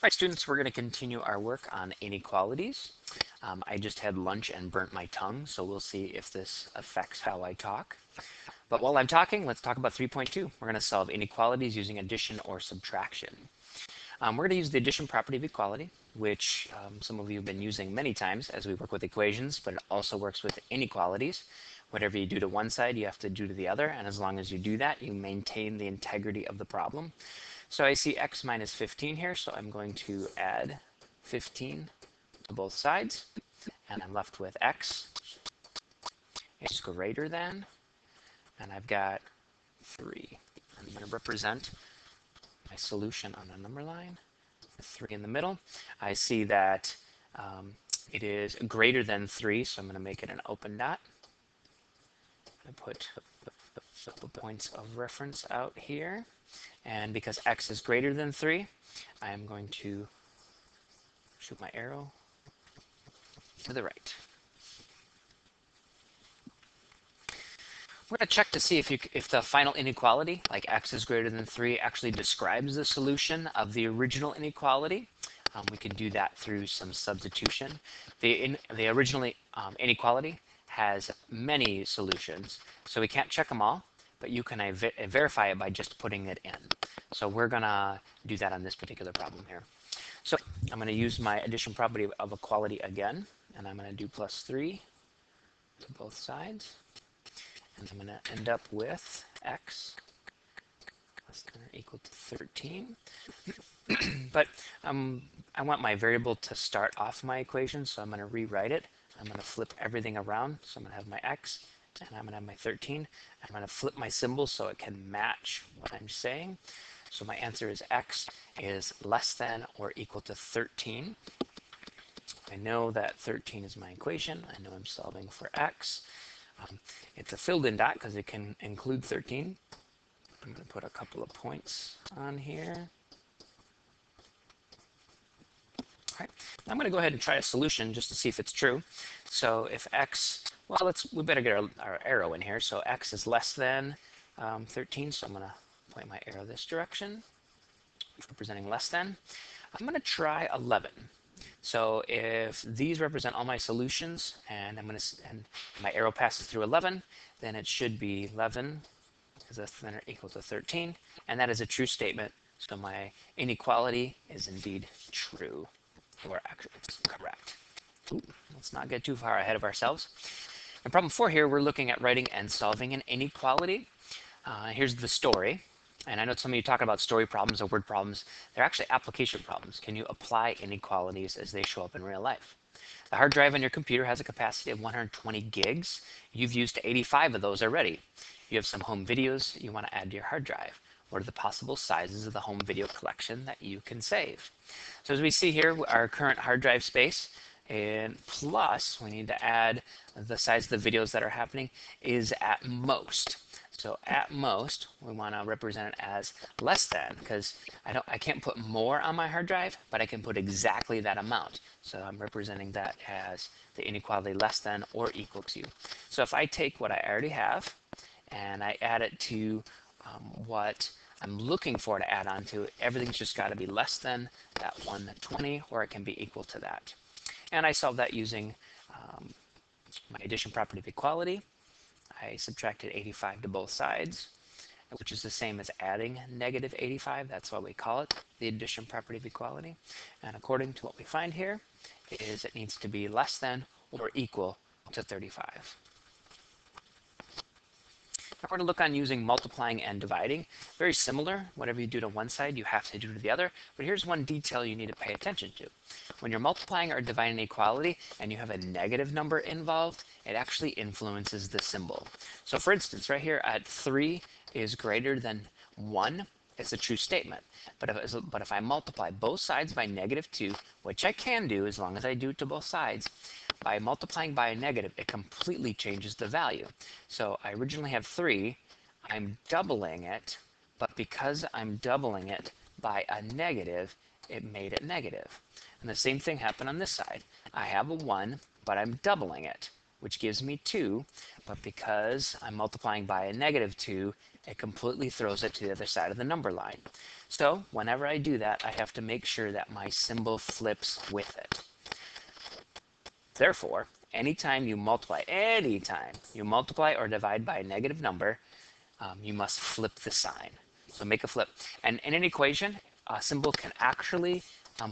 right, students, we're going to continue our work on inequalities. I just had lunch and burnt my tongue, so we'll see if this affects how I talk. But while I'm talking, let's talk about 3.2. We're going to solve inequalities using addition or subtraction. We're going to use the addition property of equality, which some of you have been using many times as we work with equations, but it also works with inequalities. Whatever you do to one side, you have to do to the other, and as long as you do that, you maintain the integrity of the problem. So I see x minus 15 here, so I'm going to add 15 to both sides, and I'm left with x is greater than, and I've got 3. I'm going to represent my solution on the number line, 3 in the middle. I see that it is greater than 3, so I'm going to make it an open dot. I put the points of reference out here, and because x is greater than 3, I am going to shoot my arrow to the right. We're going to check to see if the final inequality, like x is greater than 3, actually describes the solution of the original inequality. We can do that through some substitution. The original inequality has many solutions, so we can't check them all, but you can verify it by just putting it in. So we're going to do that on this particular problem here. So I'm going to use my addition property of equality again, and I'm going to do plus 3 to both sides. And I'm going to end up with x less than or equal to 13. But I want my variable to start off my equation, so I'm going to rewrite it. I'm going to flip everything around. So I'm going to have my x, and I'm going to have my 13. I'm going to flip my symbol so it can match what I'm saying. So my answer is x is less than or equal to 13. I know that 13 is my equation. I know I'm solving for x. It's a filled-in dot because it can include 13. I'm going to put a couple of points on here. All right. I'm going to go ahead and try a solution just to see if it's true. So if x, well, we better get our arrow in here. So x is less than 13. So I'm going to point my arrow this direction, representing less than. I'm going to try 11. So if these represent all my solutions, and my arrow passes through 11, then it should be 11 is less than or equal to 13, and that is a true statement. So my inequality is indeed true, or actually it's correct. Ooh, let's not get too far ahead of ourselves. In problem 4 here, we're looking at writing and solving an inequality. Here's the story. And I know some of you talk about story problems or word problems. They're actually application problems. Can you apply inequalities as they show up in real life? The hard drive on your computer has a capacity of 120 gigs. You've used 85 of those already. You have some home videos you want to add to your hard drive. What are the possible sizes of the home video collection that you can save? So as we see here, our current hard drive space, and plus we need to add the size of the videos that are happening is at most. So at most, we want to represent it as less than, because I can't put more on my hard drive, but I can put exactly that amount. So I'm representing that as the inequality less than or equal to. So if I take what I already have and I add it to what I'm looking for to add on to, everything's just got to be less than that 120, or it can be equal to that. And I solve that using my addition property of equality. I subtracted 85 to both sides, which is the same as adding negative 85. That's why we call it the addition property of equality. And according to what we find here, is it needs to be less than or equal to 35. Now we're going to look on using multiplying and dividing. Very similar. Whatever you do to one side, you have to do to the other. But here's one detail you need to pay attention to. When you're multiplying or dividing an equality and you have a negative number involved, it actually influences the symbol. So for instance, right here at 3 is greater than 1, it's a true statement. But if I multiply both sides by -2, which I can do as long as I do it to both sides, by multiplying by a negative, it completely changes the value. So I originally have 3, I'm doubling it, but because I'm doubling it by a negative, it made it negative. And the same thing happened on this side. I have a 1, but I'm doubling it, which gives me 2, but because I'm multiplying by a -2, it completely throws it to the other side of the number line. So whenever I do that, I have to make sure that my symbol flips with it. Therefore, anytime you multiply or divide by a negative number, you must flip the sign. So make a flip. And in an equation, a symbol can actually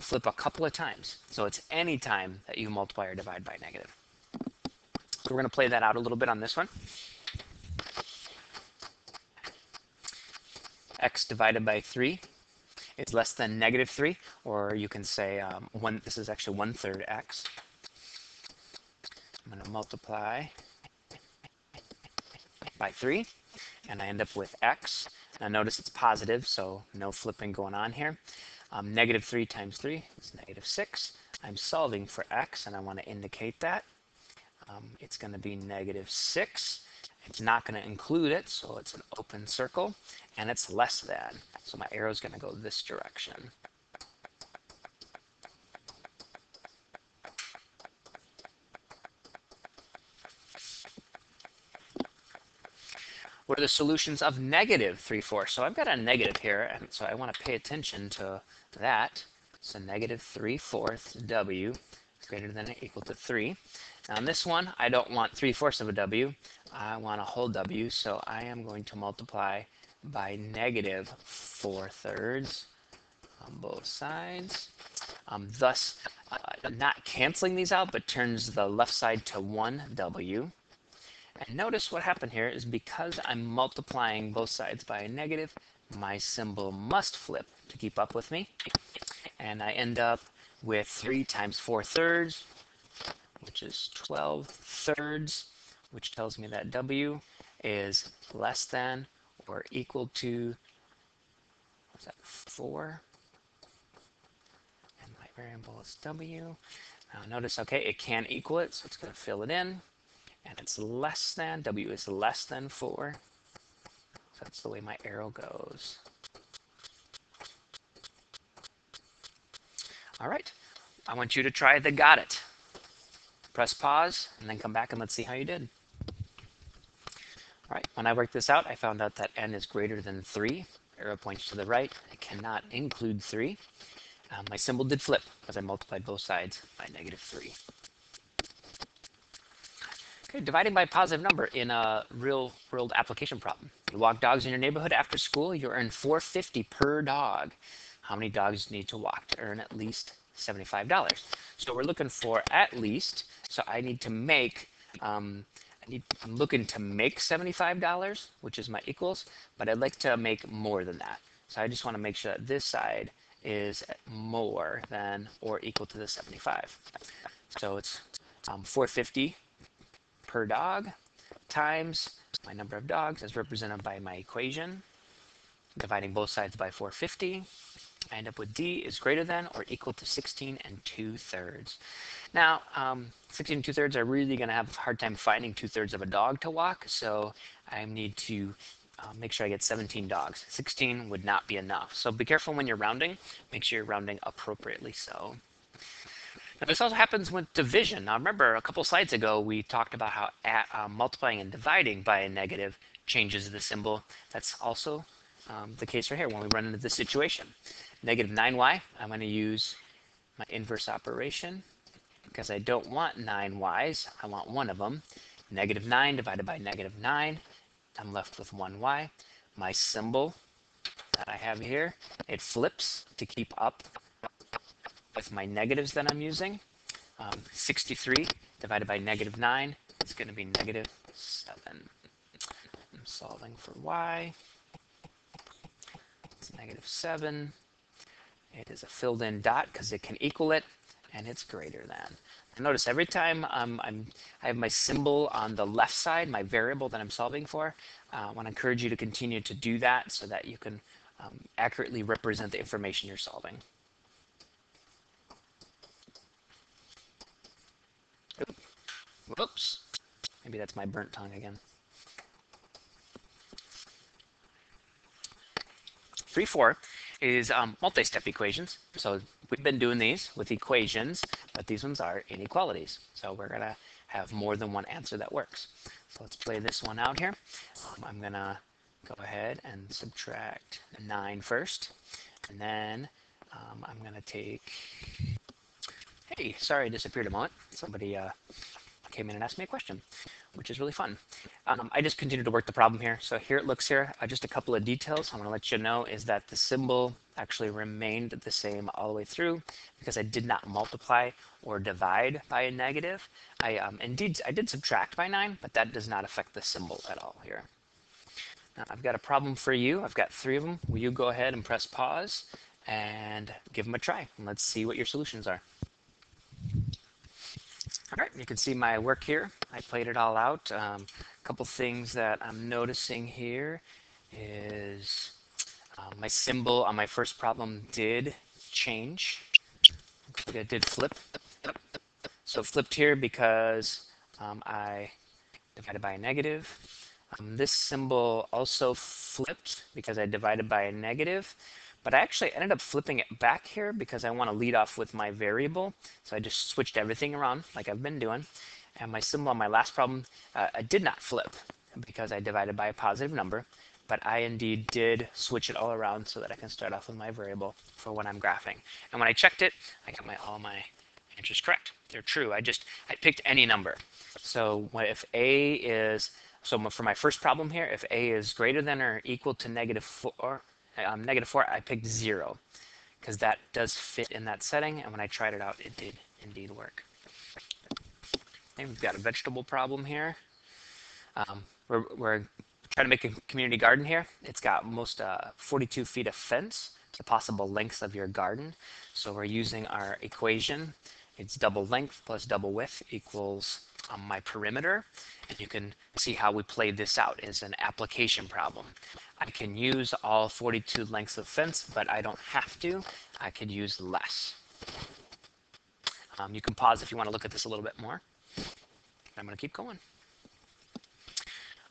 flip a couple of times. So it's any time that you multiply or divide by negative. So we're going to play that out a little bit on this one. X divided by 3 is less than negative 3, or you can say this is actually 1/3 x. I'm going to multiply by 3, and I end up with x. Now notice it's positive, so no flipping going on here. Negative 3 times 3 is negative 6. I'm solving for x, and I want to indicate that. It's going to be negative 6. It's not going to include it, so it's an open circle, and it's less than. So my arrow is going to go this direction. What are the solutions of negative 3/4? So I've got a negative here, and so I want to pay attention to that. So negative 3/4 w is greater than or equal to 3. Now on this one, I don't want 3/4 of a w. I want a whole w, so I am going to multiply by negative 4/3 on both sides. Thus, not canceling these out, but turns the left side to 1w. And notice what happened here is because I'm multiplying both sides by a negative, my symbol must flip to keep up with me. And I end up with 3 times 4/3, which is 12/3, which tells me that w is less than or equal to, what's that, 4? And my variable is w. Now notice, okay, it can equal it, so it's going to fill it in. And it's less than, w is less than 4. So that's the way my arrow goes. All right, I want you to try the got it. Press pause, and then come back and let's see how you did. All right, when I worked this out, I found out that n is greater than 3. Arrow points to the right. It cannot include 3. My symbol did flip because I multiplied both sides by negative 3. Okay, dividing by a positive number in a real world application problem. You walk dogs in your neighborhood after school, you earn $4.50 per dog. How many dogs do you need to walk to earn at least $75? So we're looking for at least, so I need to make, I'm looking to make $75, which is my equals, but I'd like to make more than that. So I just want to make sure that this side is more than or equal to the 75. So it's 450 per dog times my number of dogs as represented by my equation, dividing both sides by 450. I end up with d is greater than or equal to 16 2/3. Now, 16 2/3, I'm really going to have a hard time finding 2/3 of a dog to walk, so I need to make sure I get 17 dogs. 16 would not be enough. So be careful when you're rounding. Make sure you're rounding appropriately so. Now, this also happens with division. Now, remember, a couple slides ago, we talked about how multiplying and dividing by a negative changes the symbol. That's also the case right here when we run into this situation. Negative 9y, I'm going to use my inverse operation because I don't want 9y's. I want one of them. Negative 9 divided by negative 9, I'm left with 1y. My symbol that I have here, it flips to keep up with my negatives that I'm using. 63 divided by negative 9 is going to be negative 7. I'm solving for y. It's negative 7. It is a filled in dot because it can equal it, and it's greater than. And notice every time I have my symbol on the left side, my variable that I'm solving for, I want to encourage you to continue to do that so that you can accurately represent the information you're solving. Whoops. Maybe that's my burnt tongue again. 3/4 is multi-step equations. So we've been doing these with equations, but these ones are inequalities. So we're going to have more than one answer that works. So let's play this one out here. I'm going to go ahead and subtract 9 first. And then I'm going to take, hey, sorry I disappeared a moment. Somebody came in and asked me a question, which is really fun. I just continued to work the problem here. So here it looks here, just a couple of details I want to let you know is that the symbol actually remained the same all the way through because I did not multiply or divide by a negative. Indeed, I did subtract by 9, but that does not affect the symbol at all here. Now I've got a problem for you. I've got 3 of them. Will you go ahead and press pause and give them a try? And let's see what your solutions are. All right, you can see my work here. I played it all out. A couple things that I'm noticing here is my symbol on my first problem did change. It did flip. So it flipped here because I divided by a negative. This symbol also flipped because I divided by a negative, but I actually ended up flipping it back here because I want to lead off with my variable. So I just switched everything around like I've been doing. And my symbol on my last problem, I did not flip because I divided by a positive number, but I indeed did switch it all around so that I can start off with my variable for when I'm graphing. And when I checked it, I got all my answers correct. They're true. I picked any number. So if A is, so for my first problem here, if A is greater than or equal to -4, I picked 0 because that does fit in that setting. And when I tried it out, it did indeed work. Okay, we've got a vegetable problem here. We're trying to make a community garden here. It's got almost 42 feet of fence, the possible length of your garden. So we're using our equation. It's double length plus double width equals my perimeter. And you can see how we played this out as an application problem. I can use all 42 lengths of fence, but I don't have to. I could use less. You can pause if you want to look at this a little bit more. I'm going to keep going.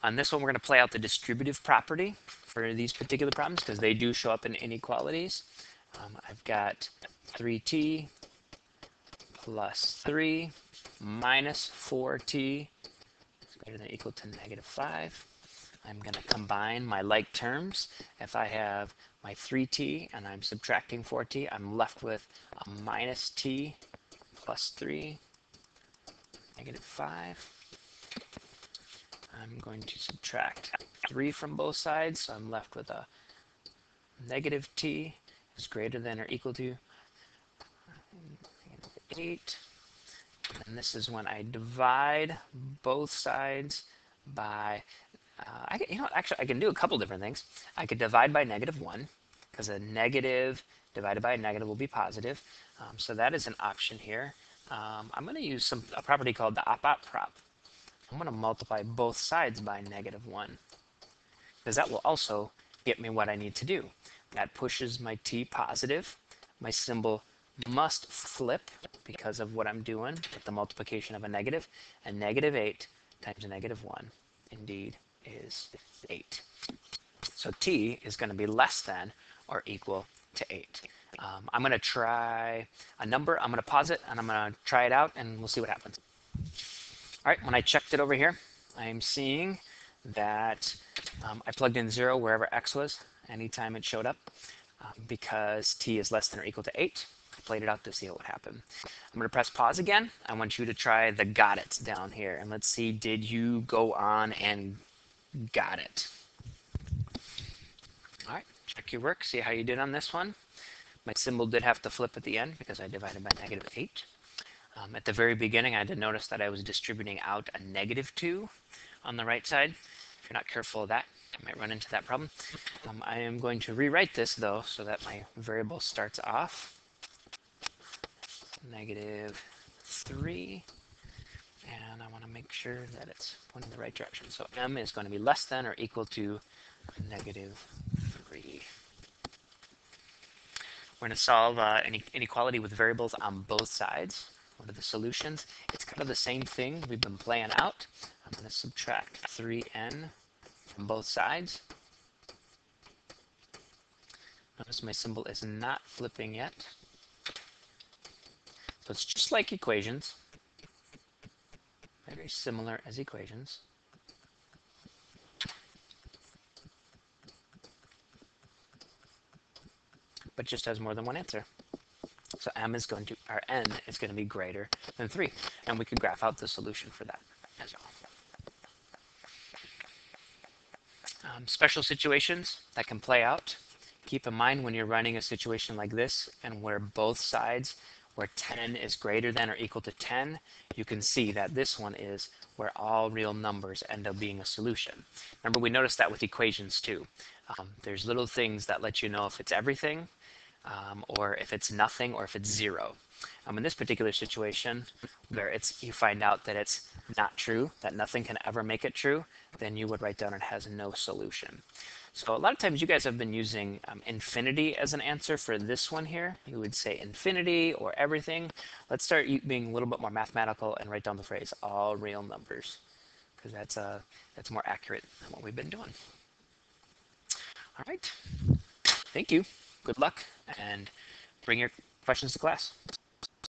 On this one, we're going to play out the distributive property for these particular problems because they do show up in inequalities. I've got 3t plus 3 minus 4t is greater than or equal to -5. I'm going to combine my like terms. If I have my 3t and I'm subtracting 4t, I'm left with a minus t plus 3, -5. I'm going to subtract 3 from both sides, so I'm left with a negative t is greater than or equal to 8. And this is when I divide both sides by, actually I can do a couple different things. I could divide by -1, because a negative divided by a negative will be positive. So that is an option here. I'm going to use a property called the op-op prop. I'm going to multiply both sides by -1 because that will also get me what I need to do. That pushes my t positive. My symbol must flip because of what I'm doing with the multiplication of a negative. And -8 times -1 indeed is 8. So t is going to be less than or equal to 8. I'm going to try a number. I'm going to pause it and I'm going to try it out and we'll see what happens. All right, when I checked it over here, I'm seeing that I plugged in 0 wherever x was anytime it showed up because t is less than or equal to 8. I played it out to see what would happen. I'm going to press pause again. I want you to try the got it down here. And let's see, did you go on and got it? All right, check your work, see how you did on this one. My symbol did have to flip at the end because I divided by -8. At the very beginning, I did notice that I was distributing out a -2 on the right side. If you're not careful of that, you might run into that problem. I am going to rewrite this, though, so that my variable starts off -3. And I want to make sure that it's pointing in the right direction. So m is going to be less than or equal to -3. We're going to solve an inequality with variables on both sides. What are the solutions? It's kind of the same thing we've been playing out. I'm going to subtract 3n from both sides. Notice my symbol is not flipping yet. So it's just like equations. Very similar as equations. but just has more than one answer. So m is going to, or n is going to be greater than 3. And we can graph out the solution for that as well. Special situations that can play out. Keep in mind when you're running a situation like this and where both sides, where 10 is greater than or equal to 10, you can see that this one is where all real numbers end up being a solution. Remember, we noticed that with equations too. There's little things that let you know if it's everything, or if it's nothing, or if it's 0. In this particular situation, where you find out that it's not true, that nothing can ever make it true, then you would write down it has no solution. So a lot of times you guys have been using infinity as an answer for this one here. You would say infinity or everything. Let's start being a little bit more mathematical and write down the phrase all real numbers, because that's more accurate than what we've been doing. All right. Thank you. Good luck, and bring your questions to class.